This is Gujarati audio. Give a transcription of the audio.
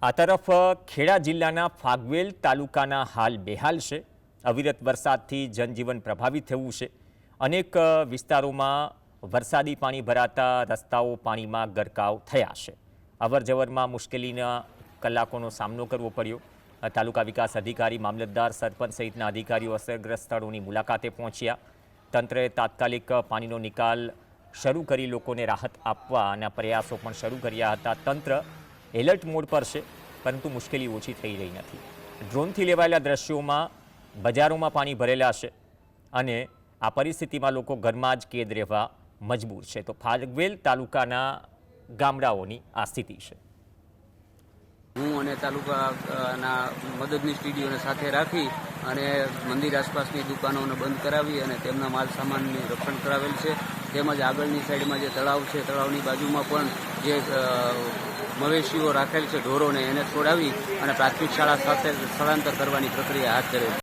આ તરફ ખેડા જિલ્લાના ફાગવેલ તાલુકાના હાલ બેહાલ છે। અવિરત વરસાદથી જનજીવન પ્રભાવિત થયું છે। અનેક વિસ્તારોમાં વરસાદી પાણી ભરાતા રસ્તાઓ પાણીમાં ગરકાવ થયા છે। અવરજવરમાં મુશ્કેલીના કલાકોનો સામનો કરવો પડ્યો। તાલુકા વિકાસ અધિકારી, મામલતદાર, સરપંચ સહિતના અધિકારીઓ અસરગ્રસ્ત સ્થળોની મુલાકાતે પહોંચ્યા। તંત્રએ તાત્કાલિક પાણીનો નિકાલ શરૂ કરી લોકોને રાહત આપવાના પ્રયાસો પણ શરૂ કર્યા હતા। તંત્ર એલર્ટ મોડ પર છે, પરંતુ મુશ્કેલી ઓછી થઈ રહી નથી। ડ્રોનથી લેવાયેલા દ્રશ્યોમાં બજારોમાં પાણી ભરેલા છે અને આ પરિસ્થિતિમાં લોકો ઘરમાં જ કેદ રહેવા મજબૂર છે। તો ફાગવેલ તાલુકાના ગામડાઓની આ સ્થિતિ છે। હું અને તાલુકાના મદદની ટીડીઓને સાથે રાખી અને મંદિર આસપાસની દુકાનોને બંધ કરાવી અને તેમના માલ સામાનનું રક્ષણ કરાવેલ છે। તેમજ આગળની સાઈડમાં જે તળાવ છે, તળાવની બાજુમાં પણ જે મવેશીઓ રાખેલ છે ઢોરોને, એને છોડાવી અને પ્રાથમિક શાળા સાથે સ્થળાંતર કરવાની પ્રક્રિયા હાથ ધરેલ છે।